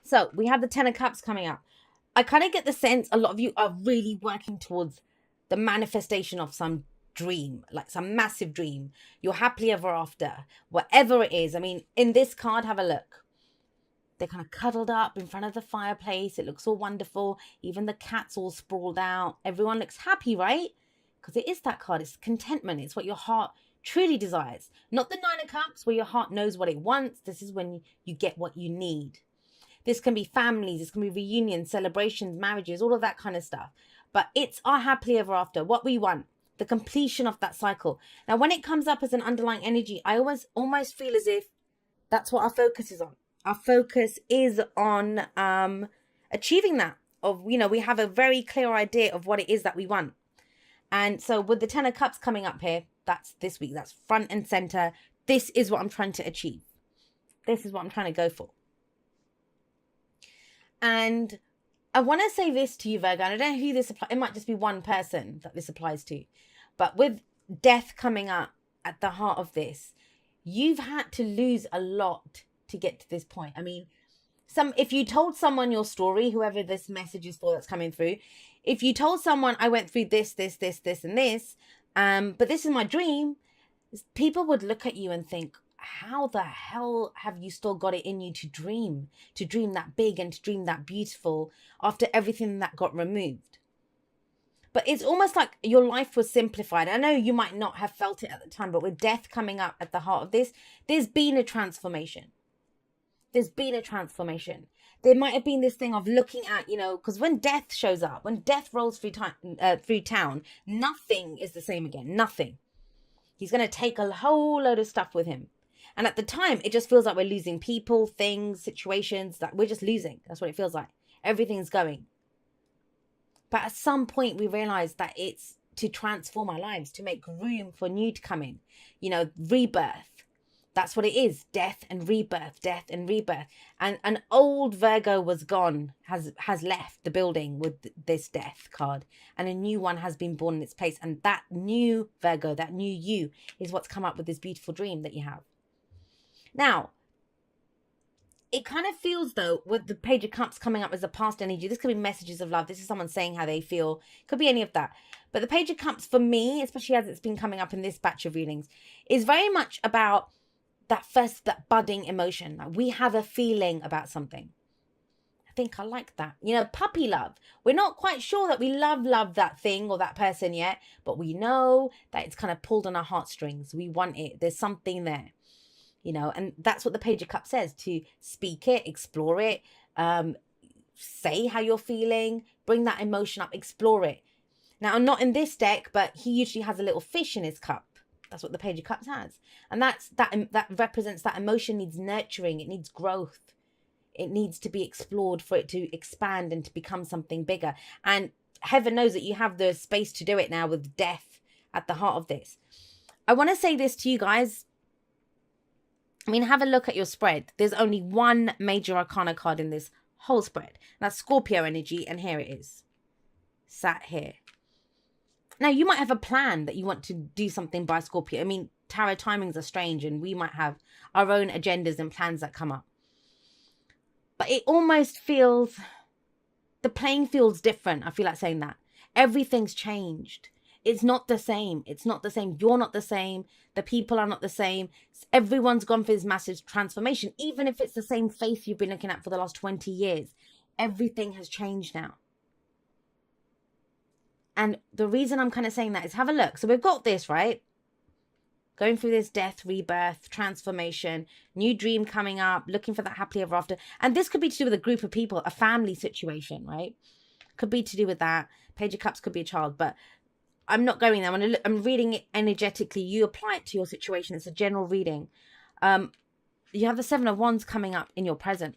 So we have the Ten of Cups coming up. I kind of get the sense a lot of you are really working towards the manifestation of some dream, like some massive dream. You're happily ever after, whatever it is. I mean, in this card, have a look. They're kind of cuddled up in front of the fireplace. It looks all wonderful. Even the cat's all sprawled out. Everyone looks happy, right? Because it is that card. It's contentment. It's what your heart truly desires. Not the Nine of Cups where your heart knows what it wants. This is when you get what you need. This can be families. This can be reunions, celebrations, marriages, all of that kind of stuff. But it's our happily ever after. What we want. The completion of that cycle. Now, when it comes up as an underlying energy, I almost feel as if that's what our focus is on. Our focus is on achieving that. We have a very clear idea of what it is that we want. And so with the Ten of Cups coming up here, that's this week. That's front and center. This is what I'm trying to achieve. This is what I'm trying to go for. And I want to say this to you, Virgo, and I don't know who this applies. It might just be one person that this applies to. But with death coming up at the heart of this, you've had to lose a lot to get to this point. I mean, if you told someone your story, whoever this message is for that's coming through, if you told someone I went through this, and this, but this is my dream, people would look at you and think, how the hell have you still got it in you to dream that big and to dream that beautiful after everything that got removed? But it's almost like your life was simplified. I know you might not have felt it at the time, but with death coming up at the heart of this, there's been a transformation. There's been a transformation. There might have been this thing of looking at, because when death shows up, when death rolls through town, nothing is the same again. Nothing. He's going to take a whole load of stuff with him. And at the time, it just feels like we're losing people, things, situations, that we're just losing. That's what it feels like. Everything's going. But at some point, we realize that it's to transform our lives, to make room for new to come in. Rebirth. That's what it is. Death and rebirth, death and rebirth. And an old Virgo was gone, has left the building with this death card. And a new one has been born in its place. And that new Virgo, that new you, is what's come up with this beautiful dream that you have. Now, it kind of feels, though, with the Page of Cups coming up as a past energy, this could be messages of love. This is someone saying how they feel. Could be any of that. But the Page of Cups, for me, especially as it's been coming up in this batch of readings, is very much about that budding emotion. Like we have a feeling about something. I think I like that. Puppy love. We're not quite sure that we love that thing or that person yet, but we know that it's kind of pulled on our heartstrings. We want it. There's something there. And that's what the Page of Cups says, to speak it, explore it, say how you're feeling, bring that emotion up, explore it. Now, I'm not in this deck, but he usually has a little fish in his cup. That's what the Page of Cups has. And that represents that emotion needs nurturing. It needs growth. It needs to be explored for it to expand and to become something bigger. And heaven knows that you have the space to do it now with death at the heart of this. I want to say this to you guys. I mean, have a look at your spread. There's only one major arcana card in this whole spread. That's Scorpio energy, and here it is. Sat here. Now, you might have a plan that you want to do something by Scorpio. I mean, tarot timings are strange, and we might have our own agendas and plans that come up. But it almost feels, the playing field's different. I feel like saying that. Everything's changed. It's not the same. It's not the same. You're not the same. The people are not the same. Everyone's gone for this massive transformation. Even if it's the same face you've been looking at for the last 20 years. Everything has changed now. And the reason I'm kind of saying that is have a look. So we've got this, right? Going through this death, rebirth, transformation, new dream coming up, looking for that happily ever after. And this could be to do with a group of people, a family situation, right? Could be to do with that. Page of Cups could be a child, but I'm not going there. I'm reading it energetically. You apply it to your situation. It's a general reading. You have the Seven of Wands coming up in your present.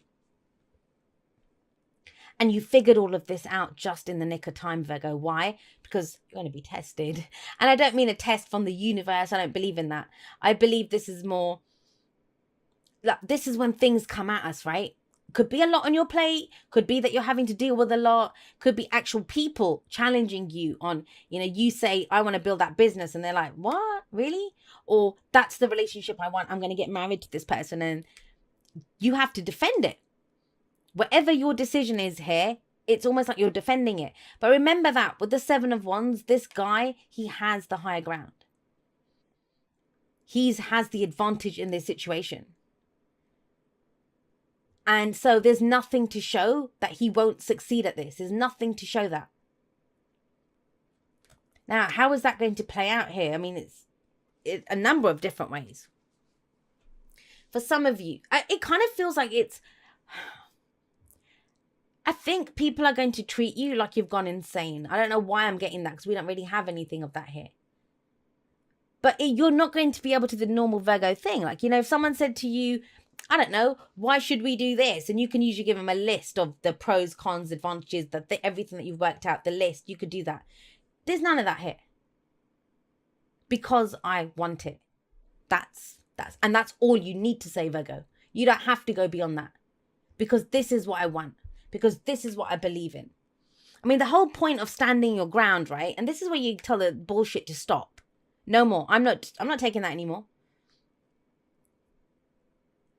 And you figured all of this out just in the nick of time, Virgo. Why? Because you're going to be tested. And I don't mean a test from the universe. I don't believe in that. I believe this is more, like, this is when things come at us, right? Could be a lot on your plate. Could be that you're having to deal with a lot. Could be actual people challenging you on, you say, I want to build that business. And they're like, what? Really? Or that's the relationship I want. I'm going to get married to this person. And you have to defend it. Whatever your decision is here, it's almost like you're defending it. But remember that with the Seven of Wands, this guy, he has the higher ground. He has the advantage in this situation. And so there's nothing to show that he won't succeed at this. There's nothing to show that. Now, how is that going to play out here? I mean, it's a number of different ways. For some of you, it kind of feels like I think people are going to treat you like you've gone insane. I don't know why I'm getting that, because we don't really have anything of that here. But you're not going to be able to do the normal Virgo thing. Like, if someone said to you, I don't know, why should we do this? And you can usually give them a list of the pros, cons, advantages, everything that you've worked out, the list. You could do that. There's none of that here. Because I want it. That's all you need to say, Virgo. You don't have to go beyond that. Because this is what I want. Because this is what I believe in. I mean, the whole point of standing your ground, right? And this is where you tell the bullshit to stop. No more. I'm not taking that anymore.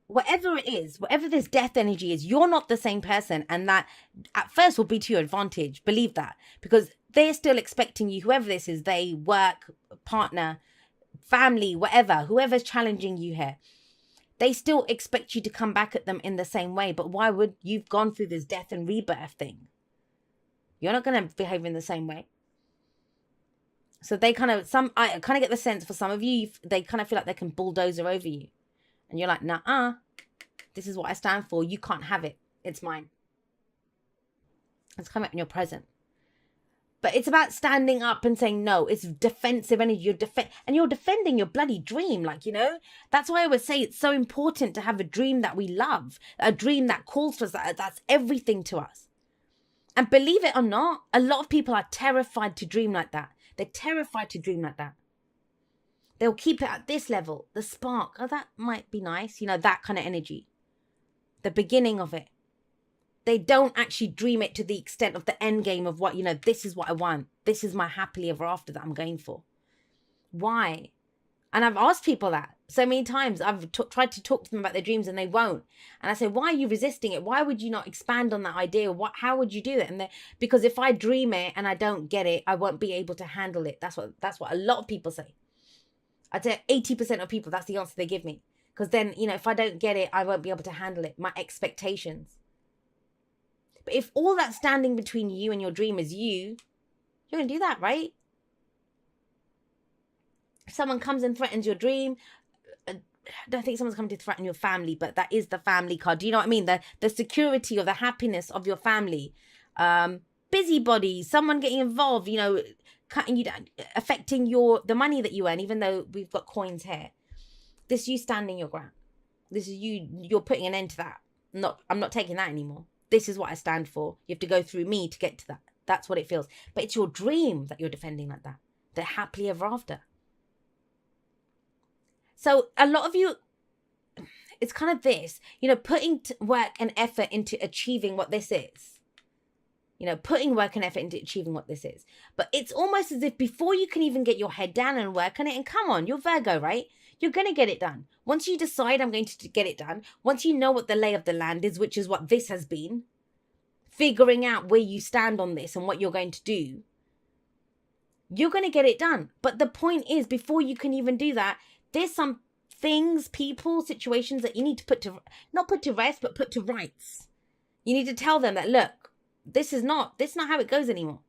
Whatever it is, whatever this death energy is, you're not the same person. And that at first will be to your advantage. Believe that. Because they're still expecting you, whoever this is, they, work, partner, family, whatever, whoever's challenging you here, they still expect you to come back at them in the same way. But why would you've gone through this death and rebirth thing? You're not going to behave in the same way. So I kind of get the sense for some of you, they kind of feel like they can bulldozer over you. And you're like, nah, this is what I stand for. You can't have it. It's mine. It's coming up in your present. But it's about standing up and saying, no, it's defensive energy. You're defending your bloody dream. Like, that's why I would say it's so important to have a dream that we love, a dream that calls for us, that's everything to us. And believe it or not, a lot of people are terrified to dream like that. They're terrified to dream like that. They'll keep it at this level, the spark. Oh, that might be nice. That kind of energy. The beginning of it. They don't actually dream it to the extent of the end game of what, this is what I want. This is my happily ever after that I'm going for. Why? And I've asked people that so many times. I've tried to talk to them about their dreams and they won't. And I say, why are you resisting it? Why would you not expand on that idea? How would you do that? And because if I dream it and I don't get it, I won't be able to handle it. That's what a lot of people say. I'd say 80% of people, that's the answer they give me. Because then, if I don't get it, I won't be able to handle it. My expectations. But if all that's standing between you and your dream is you're going to do that, right? If someone comes and threatens your dream, I don't think someone's coming to threaten your family, but that is the family card. Do you know what I mean? The security or the happiness of your family. Busybody, someone getting involved, cutting you down, affecting the money that you earn, even though we've got coins here. This is you standing your ground. This is you're putting an end to that. I'm not taking that anymore. This is what I stand for. You have to go through me to get to that. That's what it feels. But it's your dream that you're defending like that. The happily ever after. So a lot of you, it's kind of this, putting work and effort into achieving what this is. Putting work and effort into achieving what this is. But it's almost as if before you can even get your head down and work on it, and come on, you're Virgo, right? You're going to get it done. Once you decide I'm going to get it done, once you know what the lay of the land is, which is what this has been, figuring out where you stand on this and what you're going to do, you're going to get it done. But the point is, before you can even do that, there's some things, people, situations that you need to not put to rest, but put to rights. You need to tell them that, look, this is not how it goes anymore.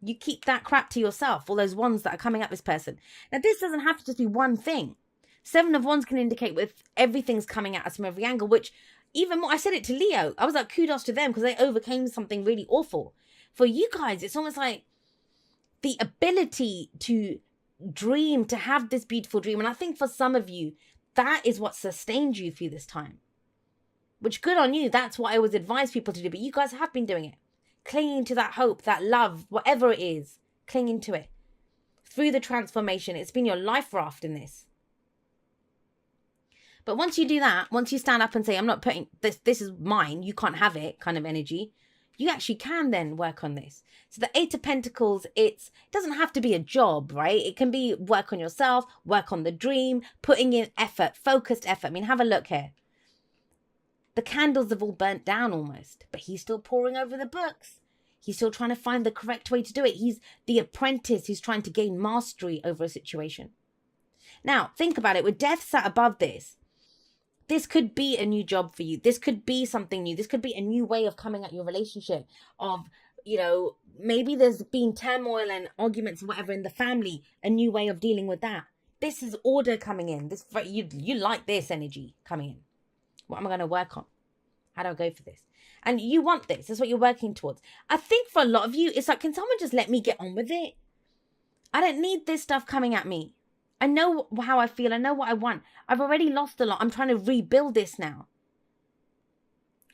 You keep that crap to yourself, all those ones that are coming at this person. Now, this doesn't have to just be one thing. Seven of Wands can indicate with everything's coming at us from every angle, which even more, I said it to Leo. I was like, kudos to them because they overcame something really awful. For you guys, it's almost like the ability to dream, to have this beautiful dream. And I think for some of you, that is what sustained you through this time. Which, good on you. That's what I always advise people to do. But you guys have been doing it. Clinging to that hope, that love, whatever it is. Clinging to it. Through the transformation. It's been your life raft in this. But once you do that, once you stand up and say, I'm not putting this is mine, you can't have it kind of energy, you actually can then work on this. So the Eight of Pentacles, it doesn't have to be a job, right? It can be work on yourself, work on the dream, putting in effort, focused effort. I mean, have a look here. The candles have all burnt down almost, but he's still poring over the books. He's still trying to find the correct way to do it. He's the apprentice who's trying to gain mastery over a situation. Now, think about it. With death sat above this, this could be a new job for you. This could be something new. This could be a new way of coming at your relationship. Of, you know, maybe there's been turmoil and arguments and whatever in the family. A new way of dealing with that. This is order coming in. This you like this energy coming in. What am I going to work on? How do I go for this? And you want this. That's what you're working towards. I think for a lot of you, it's like, can someone just let me get on with it? I don't need this stuff coming at me. I know how I feel. I know what I want. I've already lost a lot. I'm trying to rebuild this now.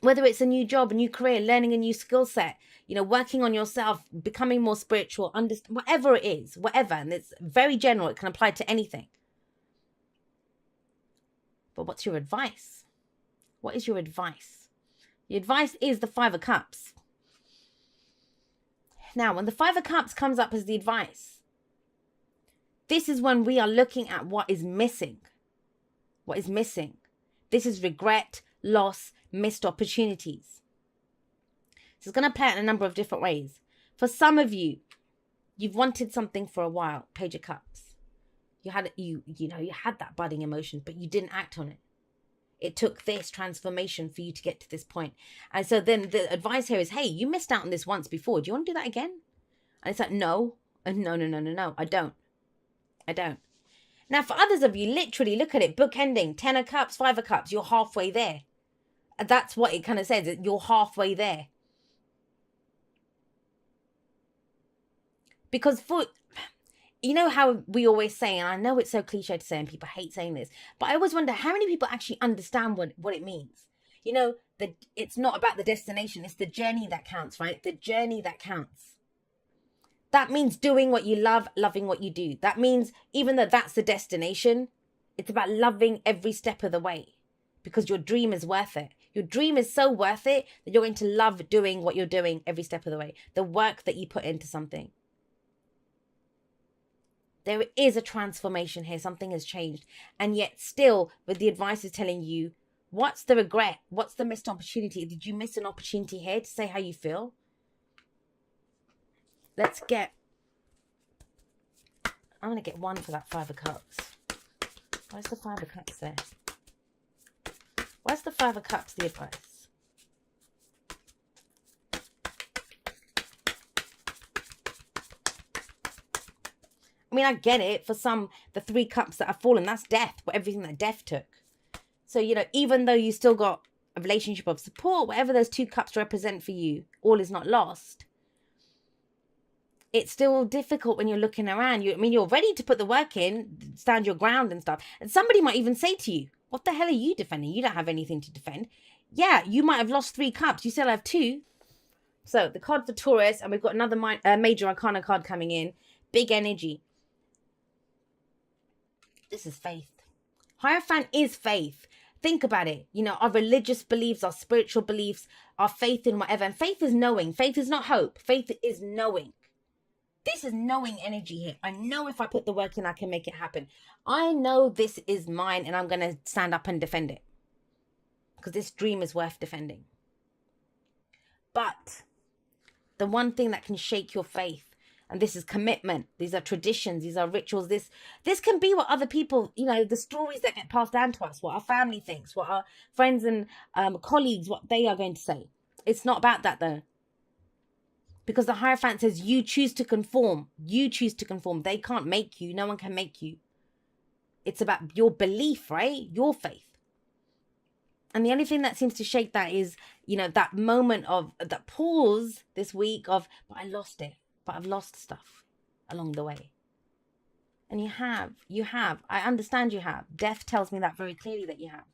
Whether it's a new job, a new career, learning a new skill set, you know, working on yourself, becoming more spiritual, whatever it is, whatever. And it's very general. It can apply to anything. But what's your advice? What is your advice? The advice is the Five of Cups. Now, when the Five of Cups comes up as the advice, this is when we are looking at what is missing. What is missing? This is regret, loss, missed opportunities. So it's going to play out in a number of different ways. For some of you, you've wanted something for a while. Page of Cups. You had that budding emotion, but you didn't act on it. It took this transformation for you to get to this point. And so then the advice here is, hey, you missed out on this once before. Do you want to do that again? And it's like, no, I don't. Now, for others of you, literally look at it, bookending, 10 of Cups, 5 of Cups, you're halfway there. And that's what it kind of says, you're halfway there. Because you know how we always say, and I know it's so cliche to say and people hate saying this, but I always wonder how many people actually understand what it means. You know, that it's not about the destination, it's the journey that counts, right? The journey that counts. That means doing what you love, loving what you do. That means even though that's the destination, it's about loving every step of the way because your dream is worth it. Your dream is so worth it that you're going to love doing what you're doing every step of the way. The work that you put into something. There is a transformation here. Something has changed. And yet still, with the advice is telling you, what's the regret? What's the missed opportunity? Did you miss an opportunity here to say how you feel? I'm going to get one for that 5 of Cups. Where's the 5 of Cups there? Where's the 5 of Cups, the advice? I mean, I get it. For some, the 3 cups that have fallen, that's death. Everything that death took. So, you know, even though you still got a relationship of support, whatever those 2 cups represent for you, all is not lost. It's still difficult when you're looking around. You're ready to put the work in, stand your ground and stuff. And somebody might even say to you, what the hell are you defending? You don't have anything to defend. Yeah, you might have lost 3 cups. You still have 2. So the card for Taurus, and we've got another major arcana card coming in. Big energy. This is faith. Hierophant is faith. Think about it. You know, our religious beliefs, our spiritual beliefs, our faith in whatever. And faith is knowing. Faith is not hope. Faith is knowing. This is knowing energy here. I know if I put the work in, I can make it happen. I know this is mine and I'm going to stand up and defend it. Because this dream is worth defending. But the one thing that can shake your faith, and this is commitment. These are traditions. These are rituals. This can be what other people, you know, the stories that get passed down to us, what our family thinks, what our friends and colleagues, what they are going to say. It's not about that though. Because the Hierophant says you choose to conform. You choose to conform. They can't make you. No one can make you. It's about your belief, right? Your faith. And the only thing that seems to shake that is, you know, that moment of that pause this week of, but I lost it. But I've lost stuff along the way. And you have. I understand you have. Death tells me that very clearly that you have.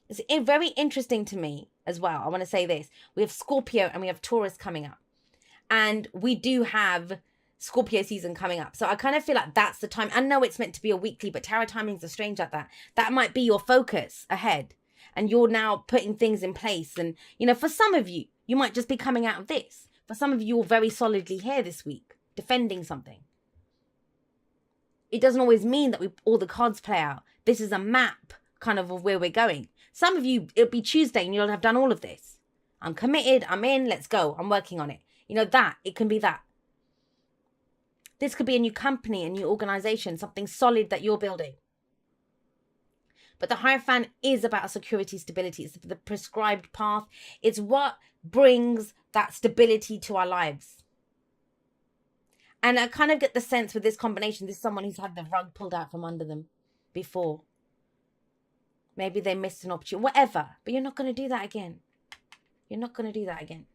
It's very interesting to me as well. I want to say this. We have Scorpio and we have Taurus coming up. And we do have Scorpio season coming up. So I kind of feel like that's the time. I know it's meant to be a weekly, but tarot timings are strange like that. That might be your focus ahead. And you're now putting things in place. And, you know, for some of you, you might just be coming out of this. For some of you, you're very solidly here this week, defending something. It doesn't always mean that all the cards play out. This is a map kind of where we're going. Some of you, it'll be Tuesday and you'll have done all of this. I'm committed, I'm in, let's go, I'm working on it. You know, that, it can be that. This could be a new company, a new organization, something solid that you're building. But the Hierophant is about security, stability. It's the prescribed path. It's what brings that stability to our lives. And I kind of get the sense with this combination, this is someone who's had the rug pulled out from under them before. Maybe they missed an opportunity, whatever. But you're not going to do that again. You're not going to do that again.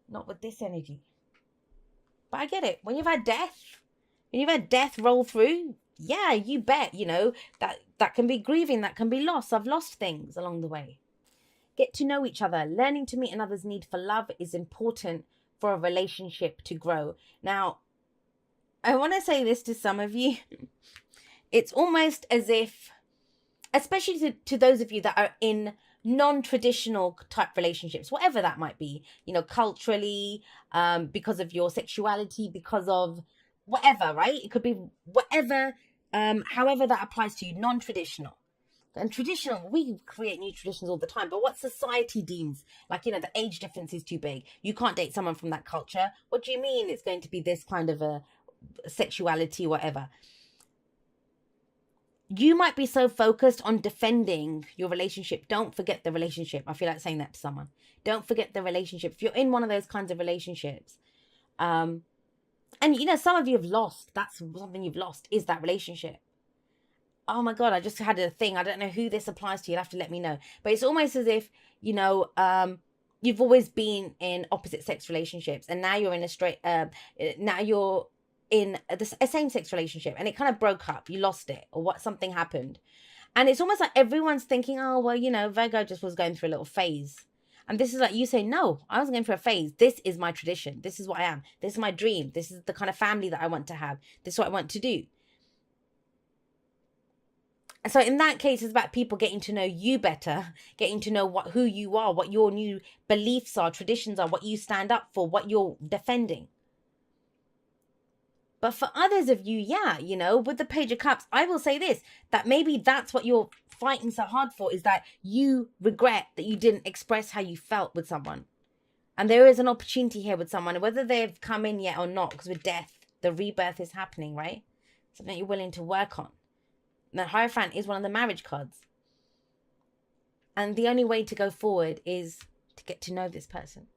Not with this energy. But I get it. When you've had death roll through, yeah, you bet, you know, that can be grieving, that can be loss. I've lost things along the way. Get to know each other. Learning to meet another's need for love is important for a relationship to grow. Now, I want to say this to some of you. It's almost as if, especially to those of you that are in non-traditional type relationships, whatever that might be, you know, culturally, because of your sexuality, because of whatever, right? It could be whatever, however that applies to you, non-traditional. And traditional, we create new traditions all the time, but what society deems, like, you know, the age difference is too big. You can't date someone from that culture. What do you mean it's going to be this kind of a sexuality, whatever? You might be so focused on defending your relationship. Don't forget the relationship. I feel like saying that to someone. Don't forget the relationship. If you're in one of those kinds of relationships, and, you know, some of you have lost. That's something you've lost, is that relationship. Oh my God, I just had a thing. I don't know who this applies to. You'll have to let me know. But it's almost as if, you know, you've always been in opposite sex relationships, and now you're in now you're in a same-sex relationship, and it kind of broke up. You lost it, or something happened. And it's almost like everyone's thinking, oh, well, you know, Virgo just was going through a little phase. And this is like you say, no, I wasn't going through a phase. This is my tradition. This is what I am. This is my dream. This is the kind of family that I want to have. This is what I want to do. So in that case, it's about people getting to know you better, getting to know who you are, what your new beliefs are, traditions are, what you stand up for, what you're defending. But for others of you, yeah, you know, with the Page of Cups, I will say this, that maybe that's what you're fighting so hard for, is that you regret that you didn't express how you felt with someone. And there is an opportunity here with someone, whether they've come in yet or not, because with death, the rebirth is happening, right? Something you're willing to work on. The Hierophant is one of the marriage cards. And the only way to go forward is to get to know this person.